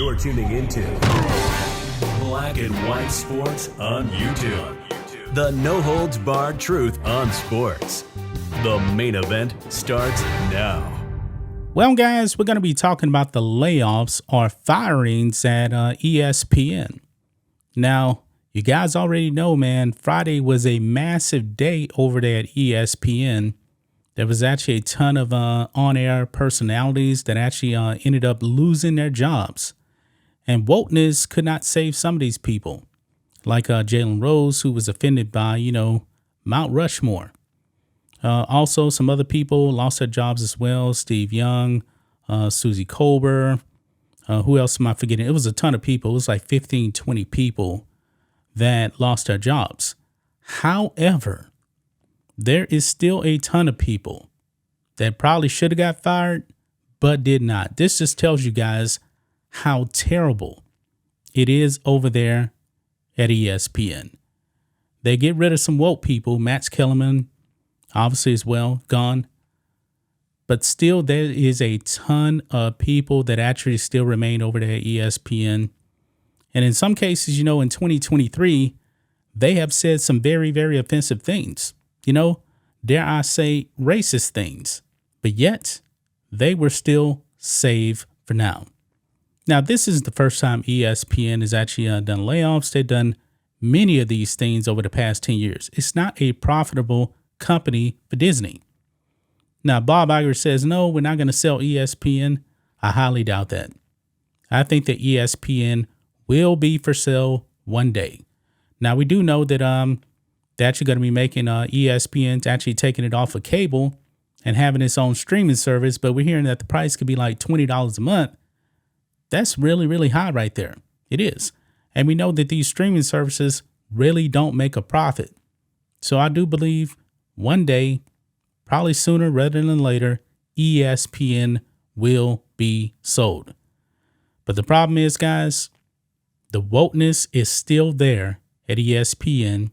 You're tuning into Black and White Sports on YouTube. The no-holds-barred truth on sports. The main event starts now. Well, guys, we're going to be talking about the layoffs or firings at ESPN. Now, you guys already know, man, Friday was a massive day over there at ESPN. There was actually a ton of on-air personalities that actually ended up losing their jobs. And wokeness could not save some of these people, like Jalen Rose, who was offended by, Mount Rushmore. Also, some other people lost their jobs as well. Steve Young, Susie Colbert. Who else am I forgetting? It was a ton of people. It was like 15, 20 people that lost their jobs. However, there is still a ton of people that probably should have got fired, but did not. This just tells you guys how terrible it is over there at ESPN. They get rid of some woke people. Matt Kellerman, obviously, as well, gone. But still, there is a ton of people that actually still remain over there at ESPN. And in some cases, in 2023, they have said some very, very offensive things. Dare I say, racist things. But yet, they were still saved for now. Now, this is the first time ESPN has actually done layoffs. They've done many of these things over the past 10 years. It's not a profitable company for Disney. Now, Bob Iger says, no, we're not going to sell ESPN. I highly doubt that. I think that ESPN will be for sale one day. Now, we do know that they're actually going to be making ESPN actually taking it off of cable and having its own streaming service. But we're hearing that the price could be like $20 a month. That's really, really high right there. It is. And we know that these streaming services really don't make a profit. So I do believe one day, probably sooner rather than later, ESPN will be sold. But the problem is, guys, the wokeness is still there at ESPN,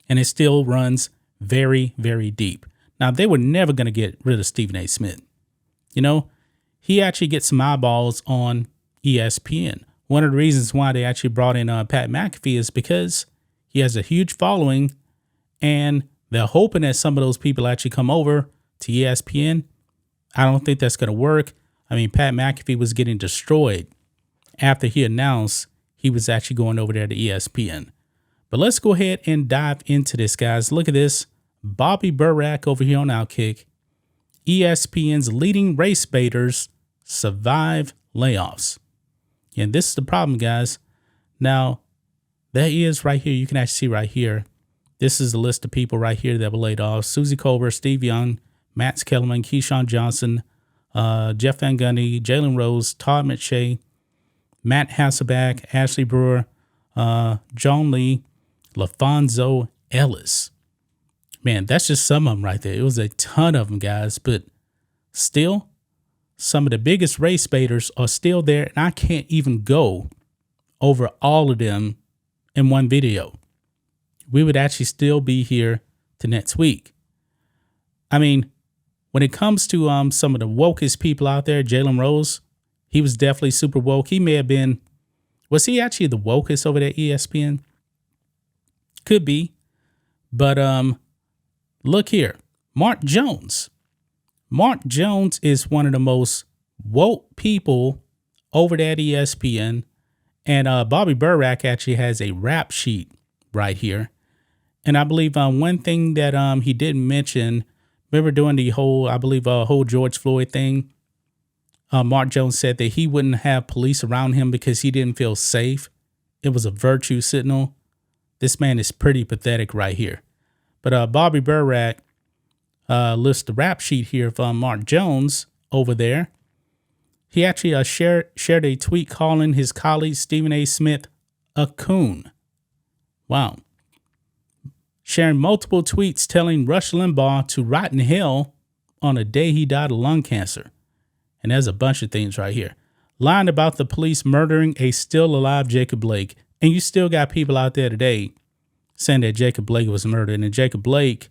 and it still runs very, very deep. Now, they were never going to get rid of Stephen A. Smith. He actually gets some eyeballs on ESPN. One of the reasons why they actually brought in Pat McAfee is because he has a huge following, and they're hoping that some of those people actually come over to ESPN. I don't think that's going to work. I mean, Pat McAfee was getting destroyed after he announced he was actually going over there to ESPN. But let's go ahead and dive into this, guys. Look at this. Bobby Burack over here on Outkick. ESPN's leading race baiters survive layoffs. And this is the problem, guys. Now, there is right here. You can actually see right here. This is the list of people right here that were laid off. Susie Colbert, Steve Young, Matt Kellerman, Keyshawn Johnson, Jeff Van Gundy, Jalen Rose, Todd McShay, Matt Hasselbeck, Ashley Brewer, John Lee, LaFonso Ellis. Man, that's just some of them right there. It was a ton of them, guys. But still, some of the biggest race baiters are still there. And I can't even go over all of them in one video. We would actually still be here to next week. I mean, when it comes to some of the wokest people out there, Jalen Rose, he was definitely super woke. He may have been, was he actually the wokest over there at ESPN? Could be. But look here, Mark Jones. Mark Jones is one of the most woke people over there at ESPN. And Bobby Burack actually has a rap sheet right here. And I believe one thing that he didn't mention, remember doing the whole George Floyd thing, Mark Jones said that he wouldn't have police around him because he didn't feel safe. It was a virtue signal. This man is pretty pathetic right here. But Bobby Burack lists the rap sheet here from Mark Jones over there. He actually shared a tweet calling his colleague Stephen A. Smith a coon. Wow. Sharing multiple tweets telling Rush Limbaugh to rot in hell on the day he died of lung cancer. And there's a bunch of things right here. Lying about the police murdering a still alive Jacob Blake. And you still got people out there today saying that Jacob Blake was murdered. And Jacob Blake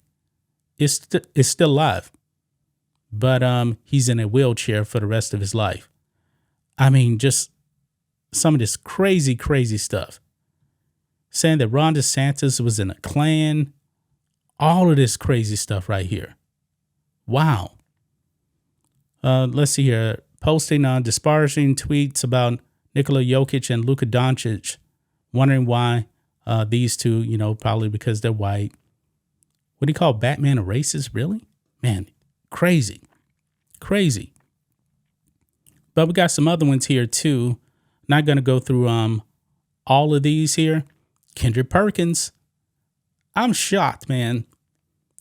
is still alive. But he's in a wheelchair for the rest of his life. I mean, just some of this crazy, crazy stuff. Saying that Ron DeSantis was in a Klan. All of this crazy stuff right here. Wow. Let's see here. Posting on disparaging tweets about Nikola Jokic and Luka Doncic. Wondering why these two, probably because they're white. What do you call Batman a racist? Really? Man, crazy. Crazy. But we got some other ones here too. Not going to go through all of these here. Kendrick Perkins. I'm shocked, man.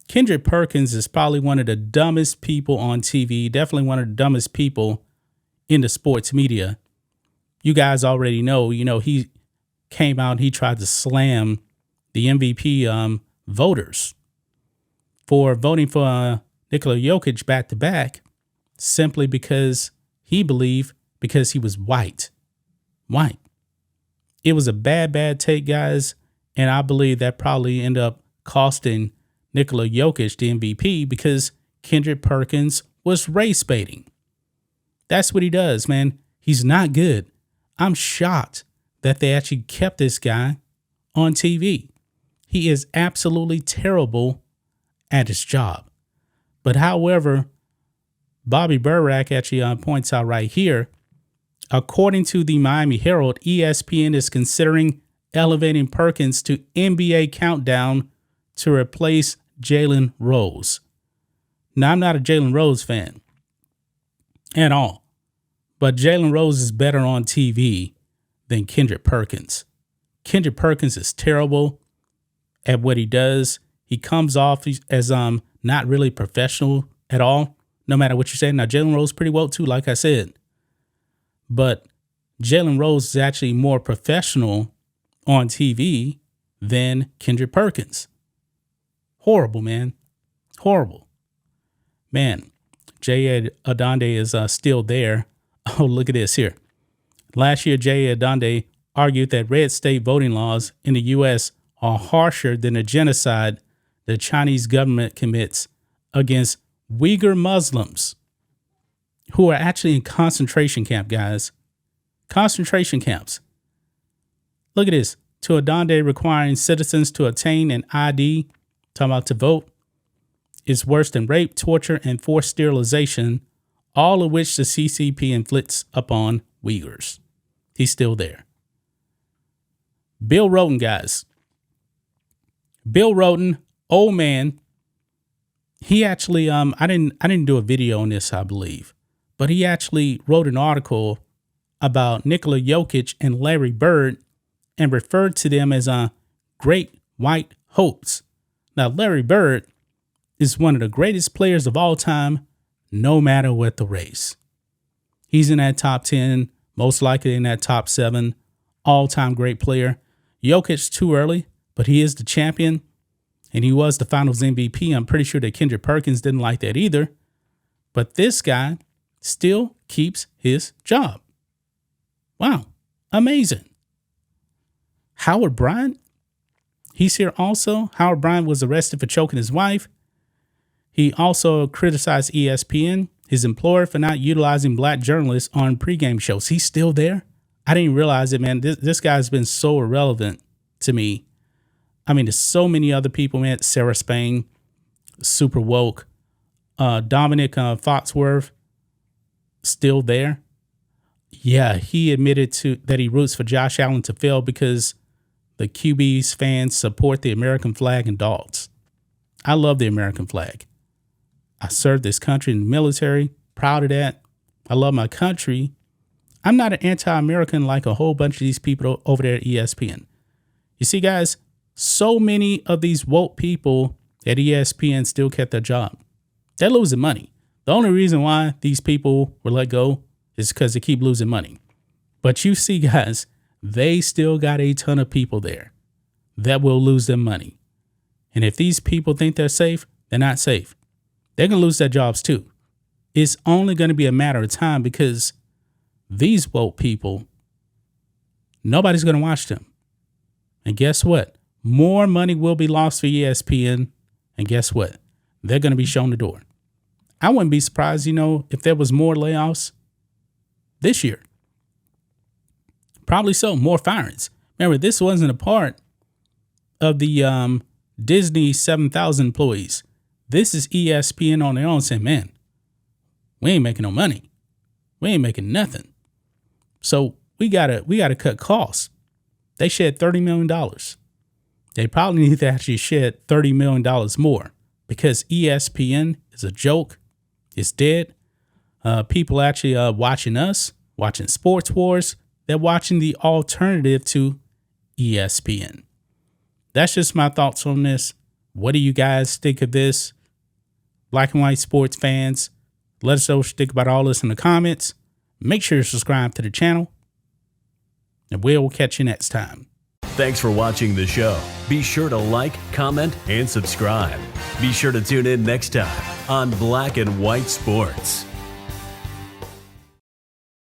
Kendrick Perkins is probably one of the dumbest people on TV. Definitely one of the dumbest people in the sports media. You guys already know, he came out and he tried to slam the MVP voters for voting for Nikola Jokic back to back simply because he believed because he was white. White. It was a bad, bad take, guys. And I believe that probably ended up costing Nikola Jokic the MVP because Kendrick Perkins was race baiting. That's what he does, man. He's not good. I'm shocked that they actually kept this guy on TV. He is absolutely terrible at his job. But however, Bobby Burack actually points out right here, according to the Miami Herald, ESPN is considering elevating Perkins to NBA countdown to replace Jalen Rose. Now, I'm not a Jalen Rose fan at all, but Jalen Rose is better on TV than Kendrick Perkins. Kendrick Perkins is terrible at what he does. He comes off as not really professional at all, no matter what you say. Now, Jalen Rose pretty well too, like I said. But Jalen Rose is actually more professional on TV than Kendrick Perkins. Horrible, man. Horrible. Man, Jay Adonde is still there. Oh, look at this here. Last year, Jay Adonde argued that red state voting laws in the U.S. are harsher than the genocide the Chinese government commits against Uyghur Muslims who are actually in concentration camp, guys. Concentration camps. Look at this. To Adonde requiring citizens to obtain an ID, talking about to vote, is worse than rape, torture, and forced sterilization, all of which the CCP inflicts upon Uyghurs. He's still there. Bill Rhoden, guys. Bill Rhoden, old man. He actually, I didn't do a video on this, I believe, but he actually wrote an article about Nikola Jokic and Larry Bird and referred to them as great white hopes. Now, Larry Bird is one of the greatest players of all time, no matter what the race. He's in that top 10, most likely in that top 7, all-time great player. Jokic too early, but he is the champion, and he was the Finals MVP. I'm pretty sure that Kendrick Perkins didn't like that either. But this guy still keeps his job. Wow, amazing. Howard Bryant, he's here also. Howard Bryant was arrested for choking his wife. He also criticized ESPN, his employer, for not utilizing black journalists on pregame shows. He's still there. I didn't realize it, man. This guy's been so irrelevant to me. I mean, there's so many other people, man. Sarah Spain, super woke. Dominic Foxworth, still there. Yeah, he admitted that he roots for Josh Allen to fail because the QB's fans support the American flag and dogs. I love the American flag. I served this country in the military. Proud of that. I love my country. I'm not an anti-American like a whole bunch of these people over there at ESPN. You see, guys, so many of these woke people at ESPN still kept their job. They're losing money. The only reason why these people were let go is because they keep losing money. But you see, guys, they still got a ton of people there that will lose their money. And if these people think they're safe, they're not safe. They're going to lose their jobs too. It's only going to be a matter of time because these woke people, nobody's going to watch them. And guess what? More money will be lost for ESPN. And guess what? They're going to be shown the door. I wouldn't be surprised, if there was more layoffs this year. Probably so. More firings. Remember, this wasn't a part of the Disney 7,000 employees. This is ESPN on their own saying, man, we ain't making no money. We ain't making nothing. So we gotta cut costs. They shed $30 million. They probably need to actually shed $30 million more because ESPN is a joke. It's dead. People actually watching us, watching Sports Wars. They're watching the alternative to ESPN. That's just my thoughts on this. What do you guys think of this? Black and white sports fans, let us know what you think about all this in the comments. Make sure to subscribe to the channel, and we'll catch you next time. Thanks for watching the show. Be sure to like, comment, and subscribe. Be sure to tune in next time on Black and White Sports.